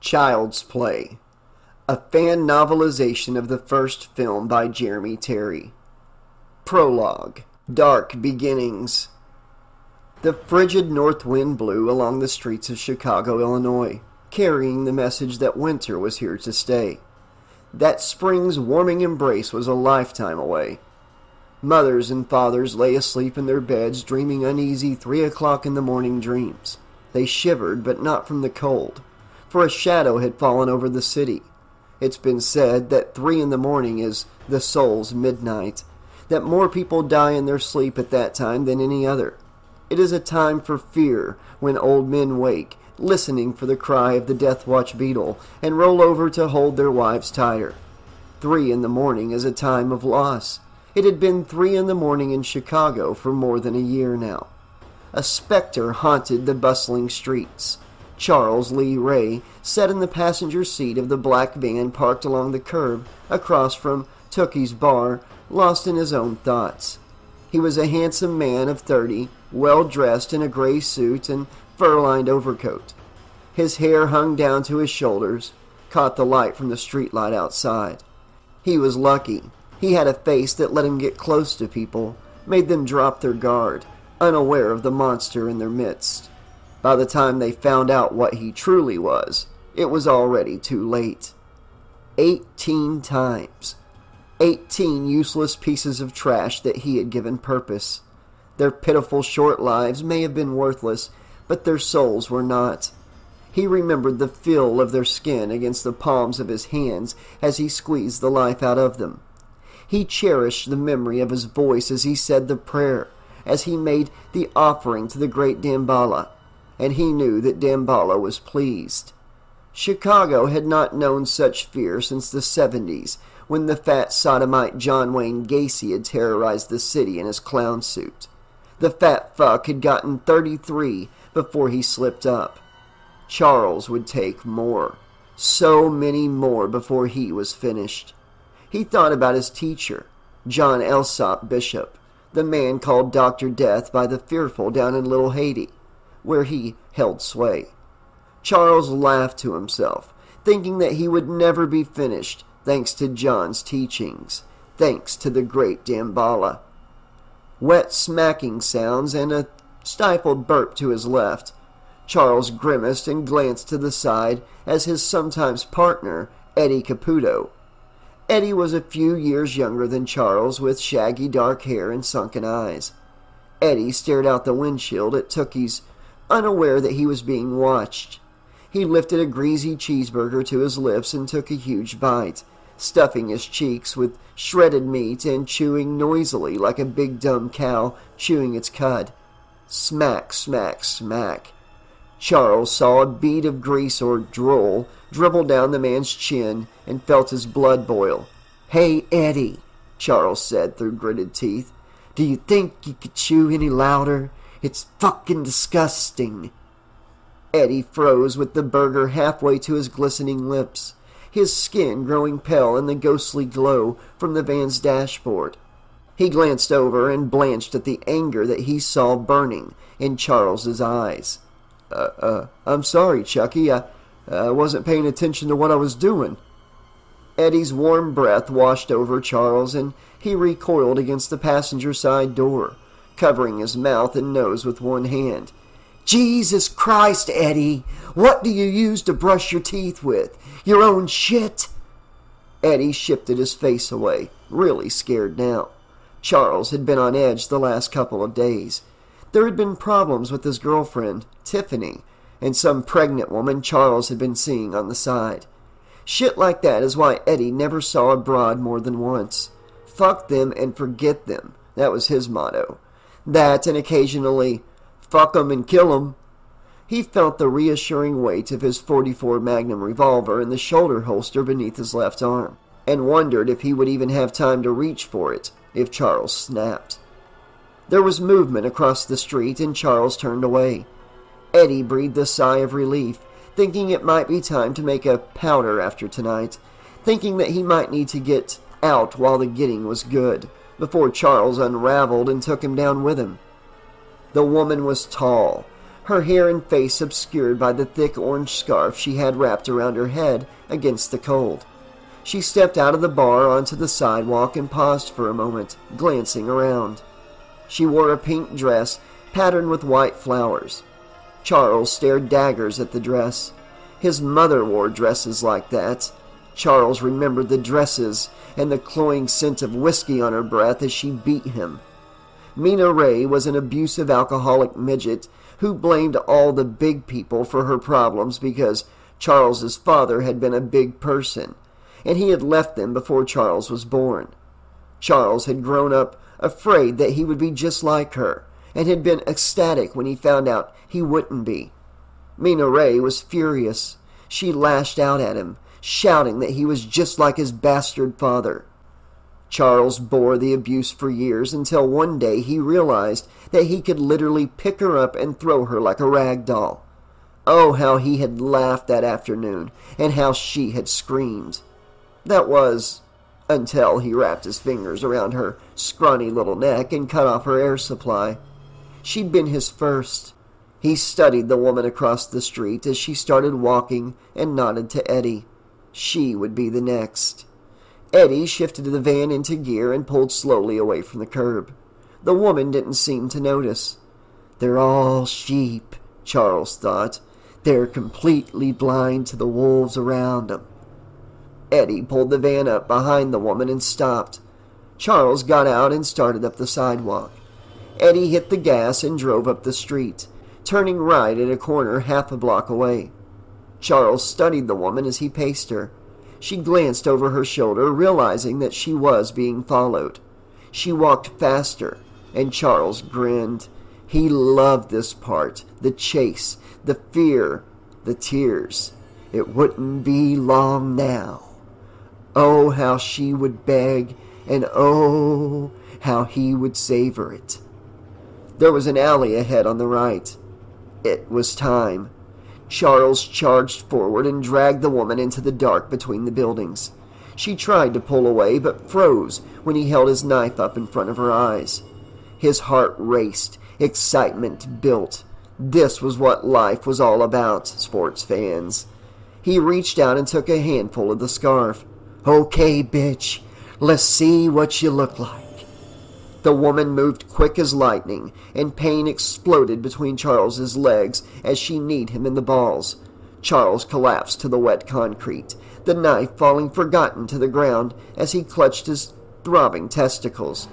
Child's Play, a fan novelization of the first film by Jeremy Terry. Prologue, Dark Beginnings. The frigid north wind blew along the streets of Chicago, Illinois, carrying the message that winter was here to stay. That spring's warming embrace was a lifetime away. Mothers and fathers lay asleep in their beds, dreaming uneasy 3 o'clock in the morning dreams. They shivered, but not from the cold, for a shadow had fallen over the city. It's been said that 3 in the morning is the soul's midnight, that more people die in their sleep at that time than any other. It is a time for fear when old men wake, listening for the cry of the death watch beetle, and roll over to hold their wives tighter. 3 in the morning is a time of loss. It had been 3 in the morning in Chicago for more than a year now. A specter haunted the bustling streets. Charles Lee Ray sat in the passenger seat of the black van parked along the curb across from Chucky's bar, lost in his own thoughts. He was a handsome man of 30, well-dressed in a gray suit and fur-lined overcoat. His hair hung down to his shoulders, caught the light from the streetlight outside. He was lucky. He had a face that let him get close to people, made them drop their guard, unaware of the monster in their midst. By the time they found out what he truly was, it was already too late. 18 times. 18 useless pieces of trash that he had given purpose. Their pitiful short lives may have been worthless, but their souls were not. He remembered the feel of their skin against the palms of his hands as he squeezed the life out of them. He cherished the memory of his voice as he said the prayer, as he made the offering to the great Damballa, and he knew that Damballa was pleased. Chicago had not known such fear since the 70s, when the fat sodomite John Wayne Gacy had terrorized the city in his clown suit. The fat fuck had gotten 33 before he slipped up. Charles would take more, so many more before he was finished. He thought about his teacher, John Elsop Bishop, the man called Dr. Death by the fearful down in Little Haiti, where he held sway. Charles laughed to himself, thinking that he would never be finished thanks to John's teachings, thanks to the great Damballa. Wet smacking sounds and a stifled burp to his left. Charles grimaced and glanced to the side as his sometimes partner, Eddie Caputo. Eddie was a few years younger than Charles, with shaggy dark hair and sunken eyes. Eddie stared out the windshield at Tookies, unaware that he was being watched. He lifted a greasy cheeseburger to his lips and took a huge bite, stuffing his cheeks with shredded meat and chewing noisily like a big dumb cow chewing its cud. Smack, smack, smack. Charles saw a bead of grease or drool dribble down the man's chin and felt his blood boil. "Hey, Eddie," Charles said through gritted teeth, "do you think you could chew any louder? It's fucking disgusting." Eddie froze with the burger halfway to his glistening lips, his skin growing pale in the ghostly glow from the van's dashboard. He glanced over and blanched at the anger that he saw burning in Charles's eyes. I'm sorry, Chucky. I wasn't paying attention to what I was doing." Eddie's warm breath washed over Charles, and he recoiled against the passenger side door, covering his mouth and nose with one hand. "Jesus Christ, Eddie! What do you use to brush your teeth with? Your own shit?" Eddie shifted his face away, really scared now. Charles had been on edge the last couple of days. There had been problems with his girlfriend, Tiffany, and some pregnant woman Charles had been seeing on the side. Shit like that is why Eddie never saw a broad more than once. Fuck them and forget them. That was his motto. That and occasionally, fuck 'em and kill 'em. He felt the reassuring weight of his .44 Magnum revolver in the shoulder holster beneath his left arm, and wondered if he would even have time to reach for it if Charles snapped. There was movement across the street, and Charles turned away. Eddie breathed a sigh of relief, thinking it might be time to make a powder after tonight, thinking that he might need to get out while the getting was good, before Charles unraveled and took him down with him. The woman was tall. her hair and face obscured by the thick orange scarf she had wrapped around her head against the cold. She stepped out of the bar onto the sidewalk and paused for a moment, glancing around. She wore a pink dress patterned with white flowers. Charles stared daggers at the dress. His mother wore dresses like that. Charles remembered the dresses and the cloying scent of whiskey on her breath as she beat him. Mina Ray was an abusive alcoholic midget who blamed all the big people for her problems because Charles's father had been a big person, and he had left them before Charles was born. Charles had grown up afraid that he would be just like her, and had been ecstatic when he found out he wouldn't be. Mina Ray was furious. She lashed out at him, shouting that he was just like his bastard father. Charles bore the abuse for years until one day he realized that he could literally pick her up and throw her like a rag doll. Oh, how he had laughed that afternoon, and how she had screamed. That was until he wrapped his fingers around her scrawny little neck and cut off her air supply. She'd been his first. He studied the woman across the street as she started walking and nodded to Eddie. She would be the next. Eddie shifted the van into gear and pulled slowly away from the curb. The woman didn't seem to notice. They're all sheep, Charles thought. They're completely blind to the wolves around them. Eddie pulled the van up behind the woman and stopped. Charles got out and started up the sidewalk. Eddie hit the gas and drove up the street, turning right at a corner half a block away. Charles studied the woman as he paced her. She glanced over her shoulder, realizing that she was being followed. She walked faster, and Charles grinned. He loved this part, the chase, the fear, the tears. It wouldn't be long now. Oh, how she would beg, and oh, how he would savor it. There was an alley ahead on the right. It was time. Charles charged forward and dragged the woman into the dark between the buildings. She tried to pull away, but froze when he held his knife up in front of her eyes. His heart raced. Excitement built. This was what life was all about, sports fans. He reached out and took a handful of the scarf. Okay, bitch, let's see what you look like. The woman moved quick as lightning, and pain exploded between Charles's legs as she kneed him in the balls. Charles collapsed to the wet concrete, the knife falling forgotten to the ground as he clutched his throbbing testicles.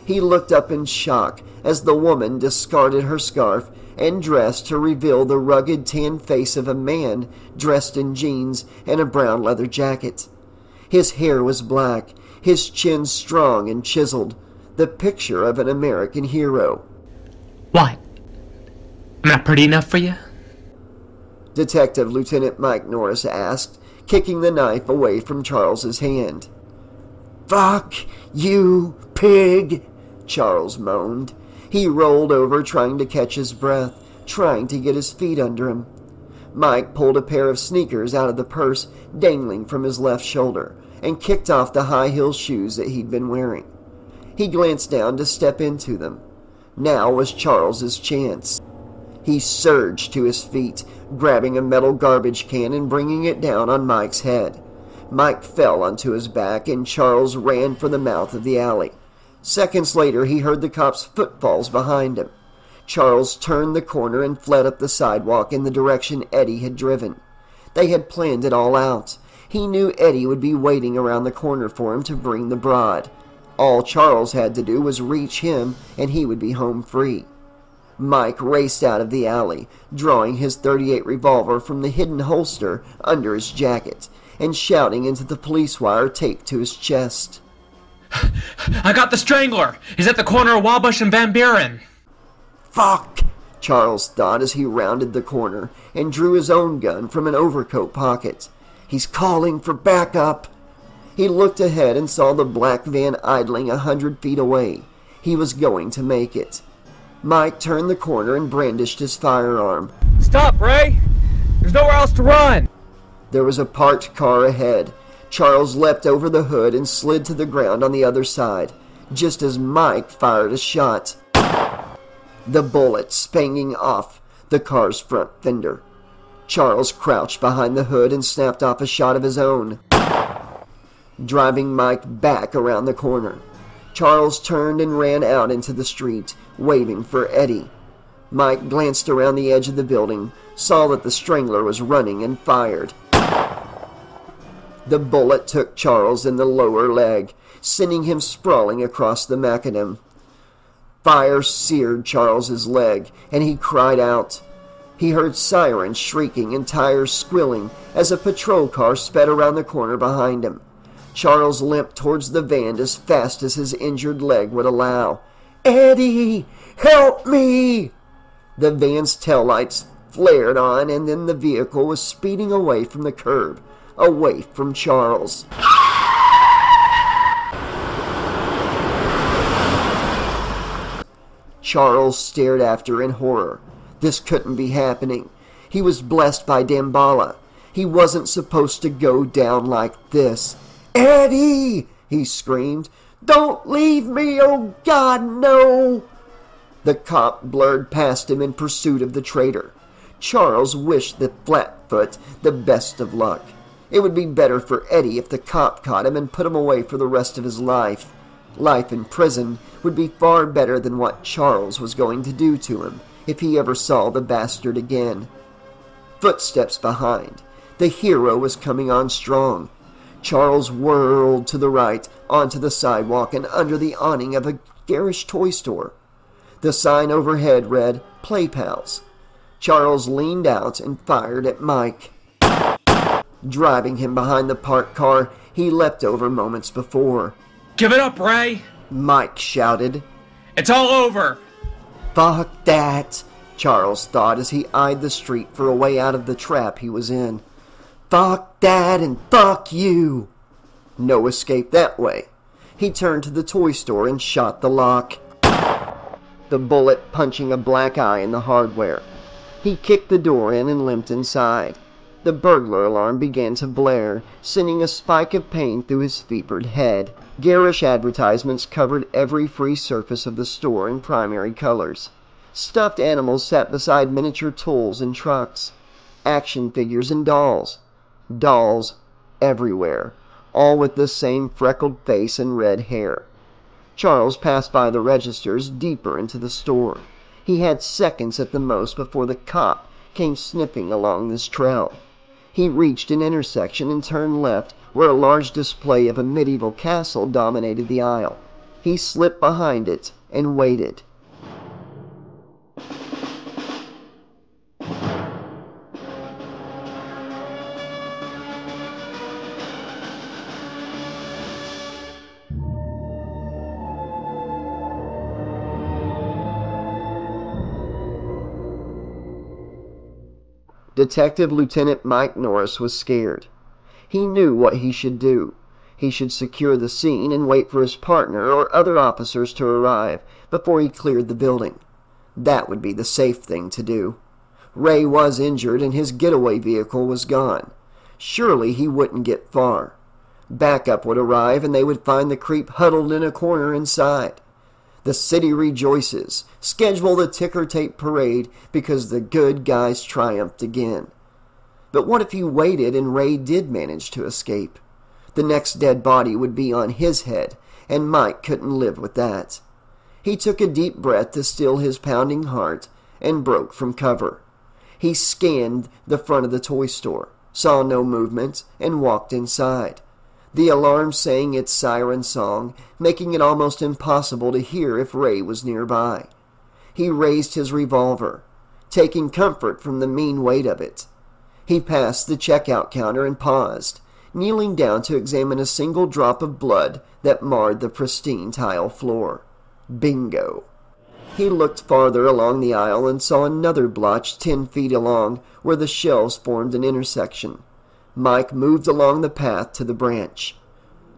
He looked up in shock as the woman discarded her scarf and dressed to reveal the rugged tan face of a man dressed in jeans and a brown leather jacket. His hair was black, his chin strong and chiseled, the picture of an American hero. What? I'm not pretty enough for you? Detective Lieutenant Mike Norris asked, kicking the knife away from Charles's hand. Fuck you, pig, Charles moaned. He rolled over, trying to catch his breath, trying to get his feet under him. Mike pulled a pair of sneakers out of the purse dangling from his left shoulder and kicked off the high-heel shoes that he'd been wearing. He glanced down to step into them. Now was Charles's chance. He surged to his feet, grabbing a metal garbage can and bringing it down on Mike's head. Mike fell onto his back, and Charles ran for the mouth of the alley. Seconds later, he heard the cops' footfalls behind him. Charles turned the corner and fled up the sidewalk in the direction Eddie had driven. They had planned it all out. He knew Eddie would be waiting around the corner for him to bring the broad. All Charles had to do was reach him, and he would be home free. Mike raced out of the alley, drawing his .38 revolver from the hidden holster under his jacket, and shouting into the police wire taped to his chest. I got the strangler! He's at the corner of Wabash and Van Buren! Fuck! Charles thought as he rounded the corner and drew his own gun from an overcoat pocket. He's calling for backup! He looked ahead and saw the black van idling 100 feet away. He was going to make it. Mike turned the corner and brandished his firearm. Stop, Ray! There's nowhere else to run! There was a parked car ahead. Charles leapt over the hood and slid to the ground on the other side, just as Mike fired a shot. The bullet spanging off the car's front fender. Charles crouched behind the hood and snapped off a shot of his own, driving Mike back around the corner. Charles turned and ran out into the street, waving for Eddie. Mike glanced around the edge of the building, saw that the strangler was running, and fired. The bullet took Charles in the lower leg, sending him sprawling across the macadam. Fire seared Charles's leg, and he cried out. He heard sirens shrieking and tires squealing as a patrol car sped around the corner behind him. Charles limped towards the van as fast as his injured leg would allow. "Eddie, help me!" The van's taillights flared on, and then the vehicle was speeding away from the curb, away from Charles. Charles stared after in horror. This couldn't be happening. He was blessed by Damballa. He wasn't supposed to go down like this. "Eddie!" he screamed. "Don't leave me! Oh, God, no!" The cop blurred past him in pursuit of the traitor. Charles wished the Flatfoot the best of luck. It would be better for Eddie if the cop caught him and put him away for the rest of his life. Life in prison would be far better than what Charles was going to do to him if he ever saw the bastard again. Footsteps behind. The hero was coming on strong. Charles whirled to the right, onto the sidewalk and under the awning of a garish toy store. The sign overhead read, "Play Pals." Charles leaned out and fired at Mike, driving him behind the parked car he leapt over moments before. Give it up, Ray! Mike shouted. It's all over! "Fuck that," Charles thought as he eyed the street for a way out of the trap he was in. "Fuck that and fuck you." No escape that way. He turned to the toy store and shot the lock, the bullet punching a black eye in the hardware. He kicked the door in and limped inside. The burglar alarm began to blare, sending a spike of pain through his fevered head. Garish advertisements covered every free surface of the store in primary colors. Stuffed animals sat beside miniature tools and trucks. Action figures and dolls. Dolls everywhere, all with the same freckled face and red hair. Charles passed by the registers deeper into the store. He had seconds at the most before the cop came sniffing along this trail. He reached an intersection and turned left where a large display of a medieval castle dominated the aisle. He slipped behind it and waited. Detective Lieutenant Mike Norris was scared. He knew what he should do. He should secure the scene and wait for his partner or other officers to arrive before he cleared the building. That would be the safe thing to do. Ray was injured and his getaway vehicle was gone. Surely he wouldn't get far. Backup would arrive and they would find the creep huddled in a corner inside. The city rejoices. Schedule the ticker tape parade because the good guys triumphed again. But what if he waited and Ray did manage to escape? The next dead body would be on his head, and Mike couldn't live with that. He took a deep breath to still his pounding heart and broke from cover. He scanned the front of the toy store, saw no movement, and walked inside. The alarm sang its siren song, making it almost impossible to hear if Ray was nearby. He raised his revolver, taking comfort from the mean weight of it. He passed the checkout counter and paused, kneeling down to examine a single drop of blood that marred the pristine tile floor. Bingo. He looked farther along the aisle and saw another blotch 10 feet along where the shelves formed an intersection. Mike moved along the path to the branch.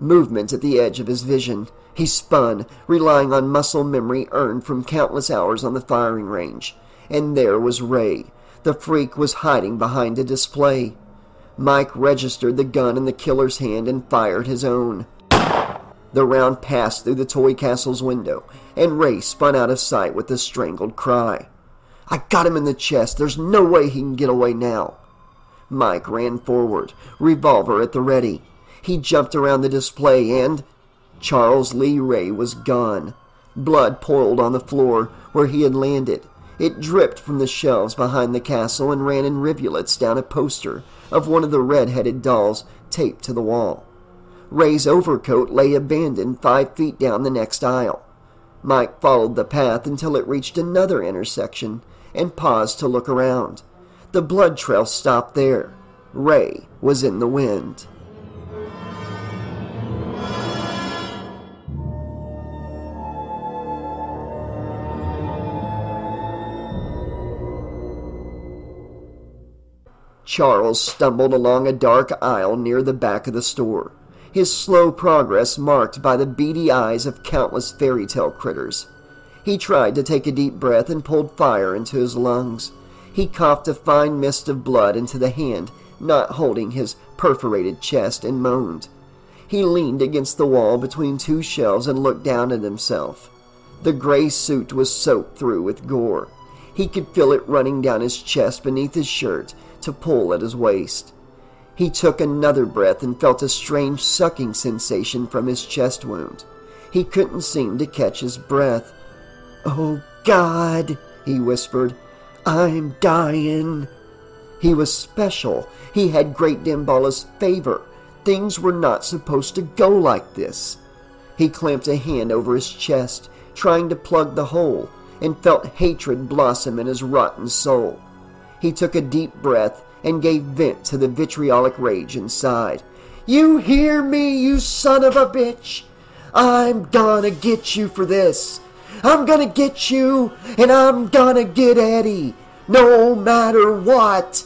Movement at the edge of his vision. He spun, relying on muscle memory earned from countless hours on the firing range. And there was Ray. The freak was hiding behind a display. Mike registered the gun in the killer's hand and fired his own. The round passed through the toy castle's window, and Ray spun out of sight with a strangled cry. I got him in the chest. There's no way he can get away now. Mike ran forward, revolver at the ready. He jumped around the display and Charles Lee Ray was gone. Blood pooled on the floor where he had landed. It dripped from the shelves behind the castle and ran in rivulets down a poster of one of the red-headed dolls taped to the wall. Ray's overcoat lay abandoned 5 feet down the next aisle. Mike followed the path until it reached another intersection and paused to look around. The blood trail stopped there. Ray was in the wind. Charles stumbled along a dark aisle near the back of the store, his slow progress marked by the beady eyes of countless fairy tale critters. He tried to take a deep breath and pulled fire into his lungs. He coughed a fine mist of blood into the hand not holding his perforated chest and moaned. He leaned against the wall between 2 shelves and looked down at himself. The gray suit was soaked through with gore. He could feel it running down his chest beneath his shirt to pull at his waist. He took another breath and felt a strange sucking sensation from his chest wound. He couldn't seem to catch his breath. "Oh, God," he whispered. "I'm dying." He was special. He had Great Dambala's favor. Things were not supposed to go like this. He clamped a hand over his chest, trying to plug the hole, and felt hatred blossom in his rotten soul. He took a deep breath and gave vent to the vitriolic rage inside. "You hear me, you son of a bitch? I'm gonna get you for this. I'm gonna get you, and I'm gonna get Eddie, no matter what."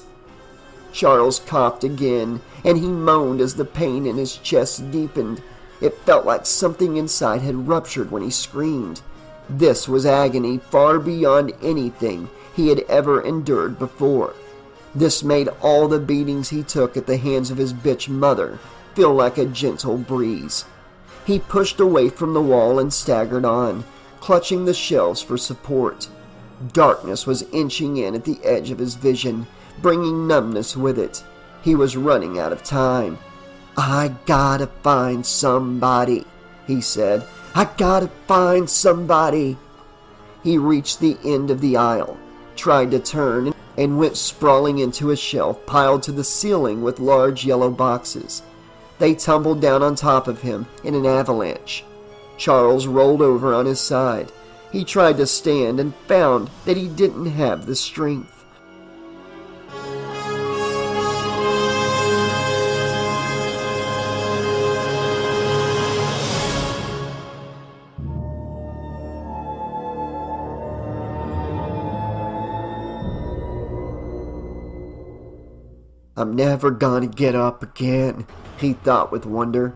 Charles coughed again, and he moaned as the pain in his chest deepened. It felt like something inside had ruptured when he screamed. This was agony far beyond anything he had ever endured before. This made all the beatings he took at the hands of his bitch mother feel like a gentle breeze. He pushed away from the wall and staggered on, clutching the shelves for support. Darkness was inching in at the edge of his vision, bringing numbness with it. He was running out of time. "I gotta find somebody," he said. "I gotta find somebody." He reached the end of the aisle, tried to turn, and went sprawling into a shelf piled to the ceiling with large yellow boxes. They tumbled down on top of him in an avalanche. Charles rolled over on his side. He tried to stand and found that he didn't have the strength. "I'm never gonna get up again," he thought with wonder.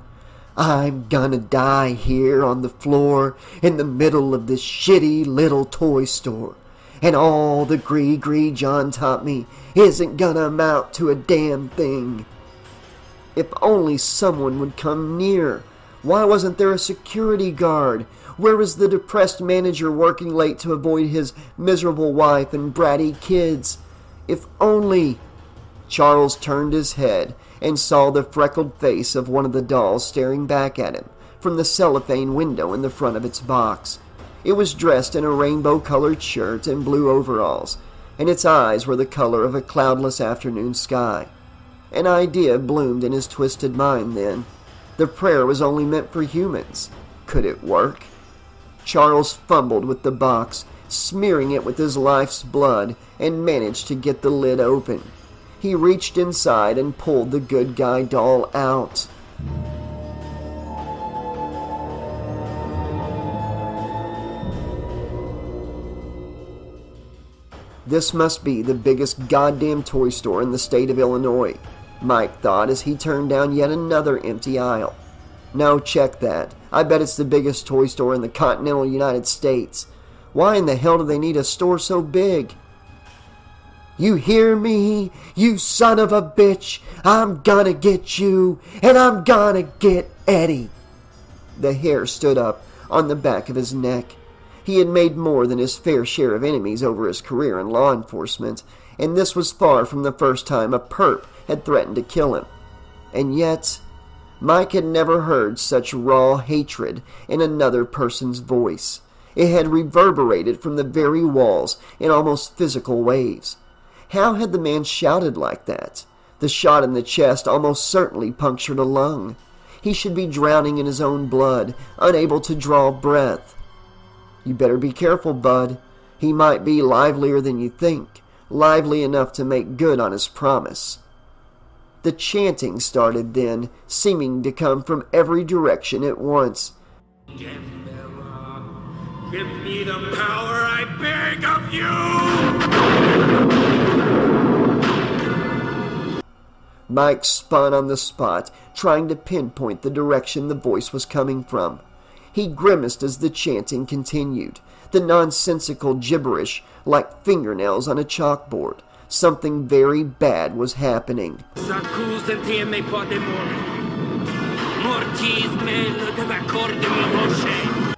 "I'm gonna die here on the floor in the middle of this shitty little toy store. And all the gree John taught me isn't gonna amount to a damn thing." If only someone would come near. Why wasn't there a security guard? Where was the depressed manager working late to avoid his miserable wife and bratty kids? If only... Charles turned his head and saw the freckled face of one of the dolls staring back at him from the cellophane window in the front of its box. It was dressed in a rainbow-colored shirt and blue overalls, and its eyes were the color of a cloudless afternoon sky. An idea bloomed in his twisted mind then. The prayer was only meant for humans. Could it work? Charles fumbled with the box, smearing it with his life's blood, and managed to get the lid open. He reached inside and pulled the good guy doll out. This must be the biggest goddamn toy store in the state of Illinois, Mike thought as he turned down yet another empty aisle. No, check that. I bet it's the biggest toy store in the continental United States. Why in the hell do they need a store so big? "You hear me, you son of a bitch? I'm gonna get you, and I'm gonna get Eddie." The hair stood up on the back of his neck. He had made more than his fair share of enemies over his career in law enforcement, and this was far from the first time a perp had threatened to kill him. And yet, Mike had never heard such raw hatred in another person's voice. It had reverberated from the very walls in almost physical waves. How had the man shouted like that? The shot in the chest almost certainly punctured a lung. He should be drowning in his own blood, unable to draw breath. You better be careful, bud. He might be livelier than you think, lively enough to make good on his promise. The chanting started then, seeming to come from every direction at once. Give me the power I beg of you! Mike spun on the spot, trying to pinpoint the direction the voice was coming from. He grimaced as the chanting continued, the nonsensical gibberish like fingernails on a chalkboard. Something very bad was happening.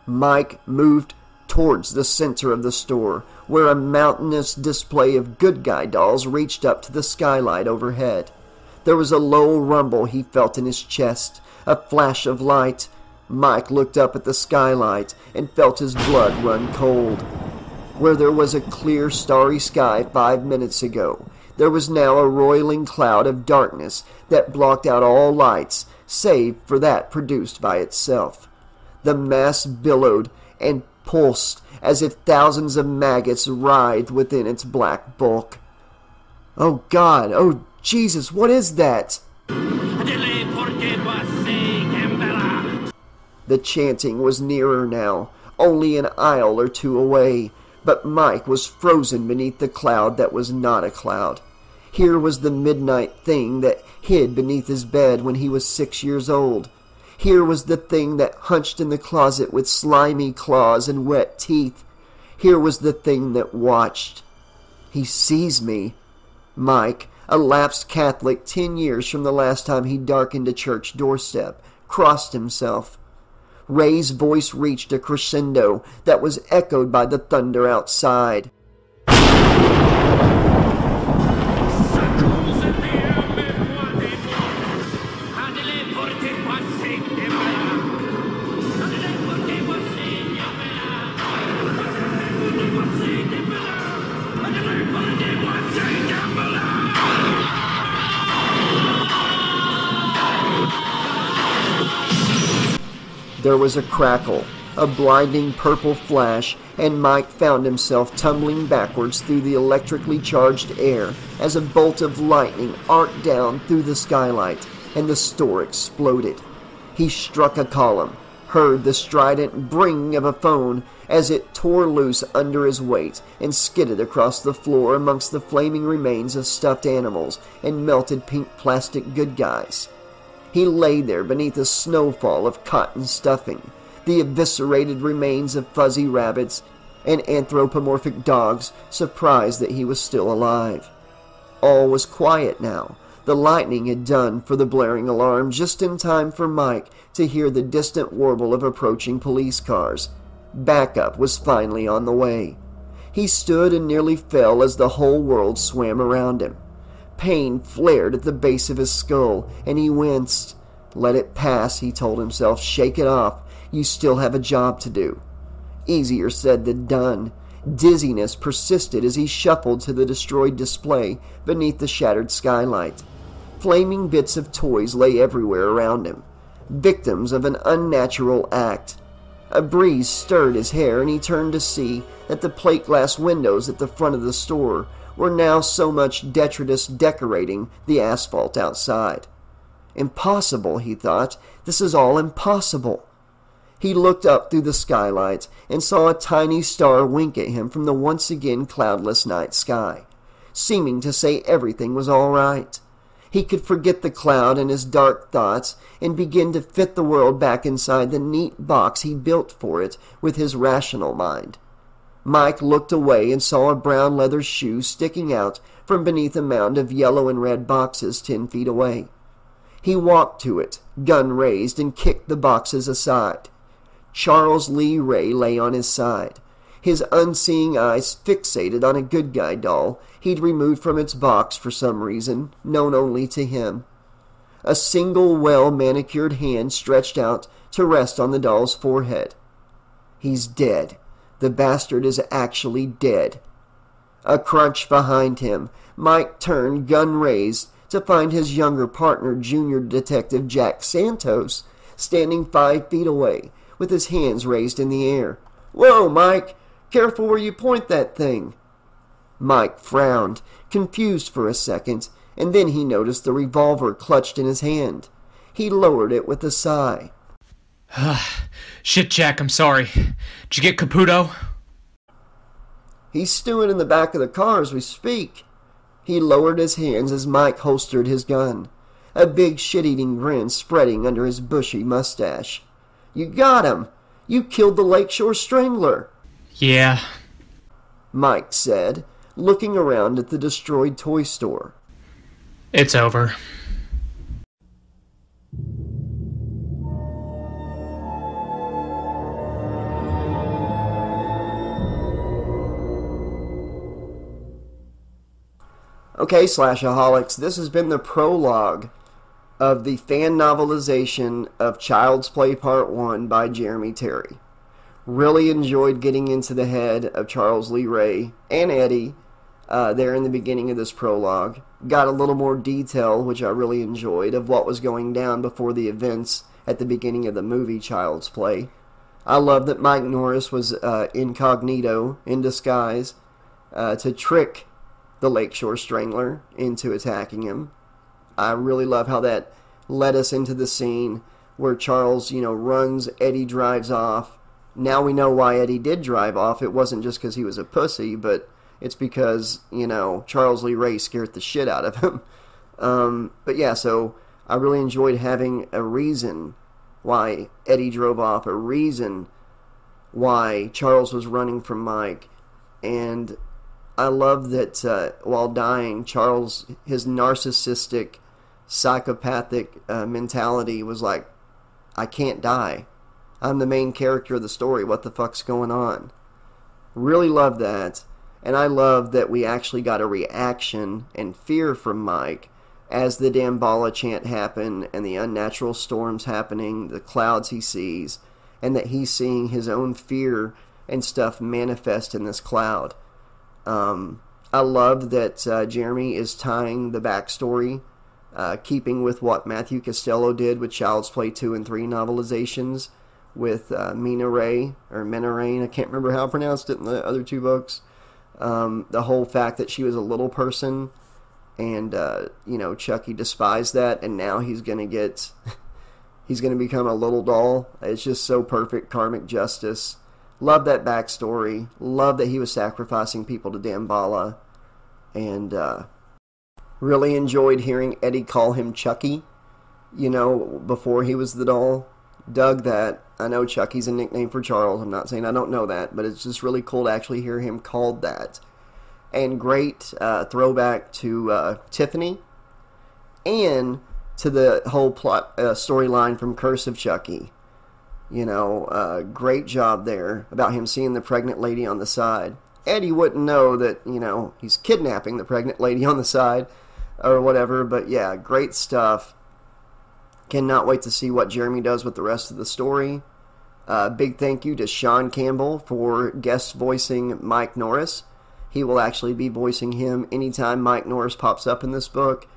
Mike moved towards the center of the store, where a mountainous display of good guy dolls reached up to the skylight overhead. There was a low rumble he felt in his chest, a flash of light. Mike looked up at the skylight and felt his blood run cold. Where there was a clear, starry sky 5 minutes ago, there was now a roiling cloud of darkness that blocked out all lights, save for that produced by itself. The mass billowed and pulsed as if thousands of maggots writhed within its black bulk. Oh God! Oh Jesus! What is that? The chanting was nearer now, only an aisle or two away, but Mike was frozen beneath the cloud that was not a cloud. Here was the midnight thing that hid beneath his bed when he was 6 years old. Here was the thing that hunched in the closet with slimy claws and wet teeth. Here was the thing that watched. He sees me. Mike, a lapsed Catholic 10 years from the last time he darkened a church doorstep, crossed himself. Ray's voice reached a crescendo that was echoed by the thunder outside. There was a crackle, a blinding purple flash, and Mike found himself tumbling backwards through the electrically charged air as a bolt of lightning arced down through the skylight, and the store exploded. He struck a column, heard the strident bringing of a phone as it tore loose under his weight and skidded across the floor amongst the flaming remains of stuffed animals and melted pink plastic good guys. He lay there beneath a snowfall of cotton stuffing, the eviscerated remains of fuzzy rabbits and anthropomorphic dogs, surprised that he was still alive. All was quiet now. The lightning had done for the blaring alarm just in time for Mike to hear the distant warble of approaching police cars. Backup was finally on the way. He stood and nearly fell as the whole world swam around him. Pain flared at the base of his skull, and he winced. Let it pass, he told himself. Shake it off. You still have a job to do. Easier said than done. Dizziness persisted as he shuffled to the destroyed display beneath the shattered skylight. Flaming bits of toys lay everywhere around him, victims of an unnatural act. A breeze stirred his hair, and he turned to see that the plate glass windows at the front of the store were now so much detritus decorating the asphalt outside. Impossible, he thought. This is all impossible. He looked up through the skylight and saw a tiny star wink at him from the once again cloudless night sky, seeming to say everything was all right. He could forget the cloud and his dark thoughts and begin to fit the world back inside the neat box he built for it with his rational mind. Mike looked away and saw a brown leather shoe sticking out from beneath a mound of yellow and red boxes 10 feet away. He walked to it, gun raised, and kicked the boxes aside. Charles Lee Ray lay on his side. his unseeing eyes fixated on a good guy doll he'd removed from its box for some reason, known only to him. A single well-manicured hand stretched out to rest on the doll's forehead. He's dead. The bastard is actually dead. A crunch behind him. Mike turned, gun raised, to find his younger partner, Junior Detective Jack Santos, standing 5 feet away, with his hands raised in the air. "Whoa, Mike! Careful where you point that thing!" Mike frowned, confused for a second, and then he noticed the revolver clutched in his hand. He lowered it with a sigh. Shit, Jack, I'm sorry. Did you get Caputo? "He's stewing in the back of the car as we speak." He lowered his hands as Mike holstered his gun, a big shit-eating grin spreading under his bushy mustache. "You got him! You killed the Lakeshore Strangler!" Yeah. Mike said, looking around at the destroyed toy store. It's over. Okay, Slashaholics, this has been the prologue of the fan novelization of Child's Play Part 1 by Jeremy Terry. Really enjoyed getting into the head of Charles Lee Ray and Eddie there in the beginning of this prologue. Got a little more detail, which I really enjoyed, of what was going down before the events at the beginning of the movie Child's Play. I love that Mike Norris was incognito, in disguise, to trick the Lakeshore Strangler into attacking him. I really love how that led us into the scene where Charles, runs, Eddie drives off. Now we know why Eddie did drive off. It wasn't just because he was a pussy, but it's because, Charles Lee Ray scared the shit out of him. But yeah, so I really enjoyed having a reason why Eddie drove off, a reason why Charles was running from Mike, and I love that while dying, Charles, his narcissistic, psychopathic mentality was like, I can't die. I'm the main character of the story. What the fuck's going on? Really love that. And I love that we actually got a reaction and fear from Mike as the Damballa chant happened and the unnatural storms happening, the clouds he sees, and that he's seeing his own fear and stuff manifest in this cloud. I love that Jeremy is tying the backstory, keeping with what Matthew Costello did with Child's Play 2 and 3 novelizations with Mina Ray, or Mena Rain, I can't remember how I pronounced it in the other 2 books. The whole fact that she was a little person, and, Chucky despised that, and now he's going to become a little doll. It's just so perfect, karmic justice. Love that backstory. Love that he was sacrificing people to Damballa. And really enjoyed hearing Eddie call him Chucky, before he was the doll. Dug that. I know Chucky's a nickname for Charles. I'm not saying I don't know that, but it's just really cool to actually hear him called that. And great throwback to Tiffany and to the whole plot storyline from Curse of Chucky. Great job there about him seeing the pregnant lady on the side. Eddie wouldn't know that, he's kidnapping the pregnant lady on the side or whatever, but yeah, great stuff. Cannot wait to see what Jeremy does with the rest of the story. Big thank you to Sean Campbell for guest voicing Mike Norris. He will actually be voicing him anytime Mike Norris pops up in this book.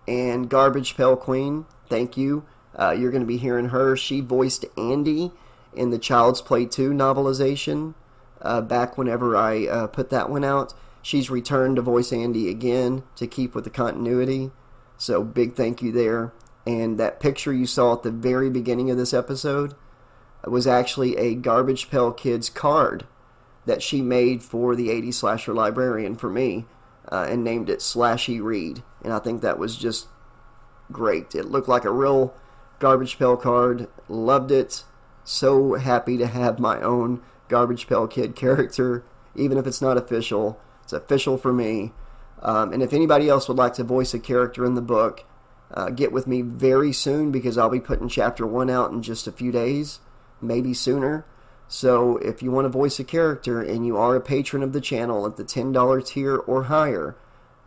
And Garbage Pail Queen, thank you. You're going to be hearing her. She voiced Andy in the Child's Play 2 novelization back whenever I put that one out. She's returned to voice Andy again to keep with the continuity. So big thank you there. And that picture you saw at the very beginning of this episode was actually a Garbage Pail Kids card that she made for the 80s Slasher Librarian for me and named it Slashy Read. And I think that was just great. It looked like a real Garbage Pail card. Loved it. So happy to have my own Garbage Pail Kid character, even if it's not official. It's official for me. And if anybody else would like to voice a character in the book, get with me very soon, because I'll be putting chapter 1 out in just a few days, maybe sooner. So if you want to voice a character and you are a patron of the channel at the $10 tier or higher,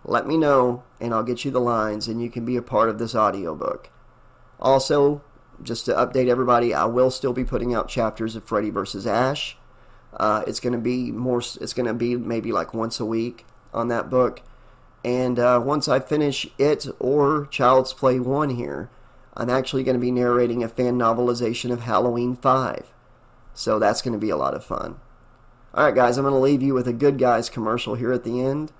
let me know and I'll get you the lines and you can be a part of this audiobook. Also, just to update everybody, I will still be putting out chapters of Freddy vs. Ash. It's going to be maybe like once a week on that book. And once I finish it or Child's Play 1 here, I'm actually going to be narrating a fan novelization of Halloween 5. So that's going to be a lot of fun. Alright guys, I'm going to leave you with a Good Guys commercial here at the end.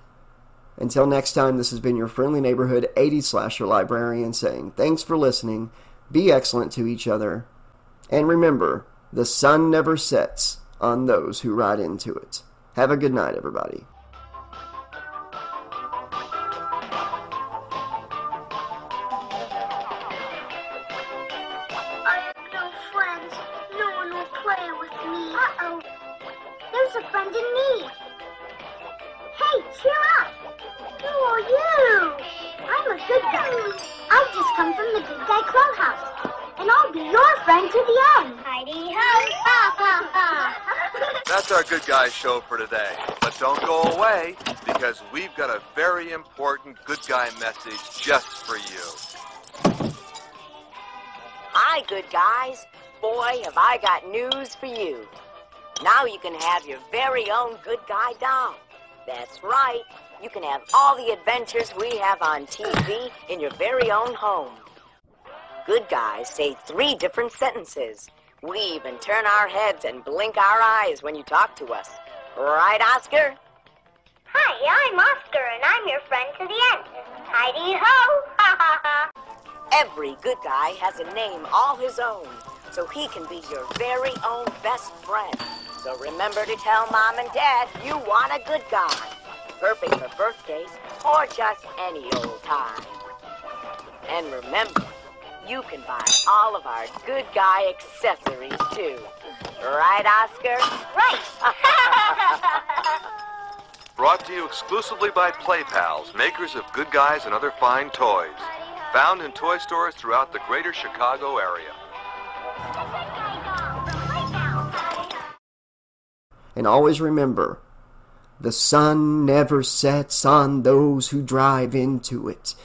Until next time, this has been your friendly neighborhood 80s slasher librarian saying thanks for listening, be excellent to each other, and remember, the sun never sets on those who ride into it. Have a good night, everybody. There's a friend in need. Hey, cheer up! Who are you? I'm a good guy. I've just come from the Good Guy Clubhouse, and I'll be your friend to the end. Heidi ho! Ha ha ha! That's our Good Guys show for today. But don't go away, because we've got a very important Good Guy message just for you. Hi, good guys. Boy, have I got news for you. Now you can have your very own Good Guy doll. That's right. You can have all the adventures we have on TV in your very own home. Good guys say 3 different sentences. We even turn our heads and blink our eyes when you talk to us. Right, Oscar? Hi, I'm Oscar, and I'm your friend to the end. Heidi ho! Ha ha ha! Every good guy has a name all his own, so he can be your very own best friend. So remember to tell Mom and Dad you want a good guy. Perfect for birthdays or just any old time. And remember, you can buy all of our good guy accessories too. Right, Oscar? Right! Brought to you exclusively by Play Pals, makers of Good Guys and other fine toys. Found in toy stores throughout the greater Chicago area. And always remember, the sun never sets on those who drive into it.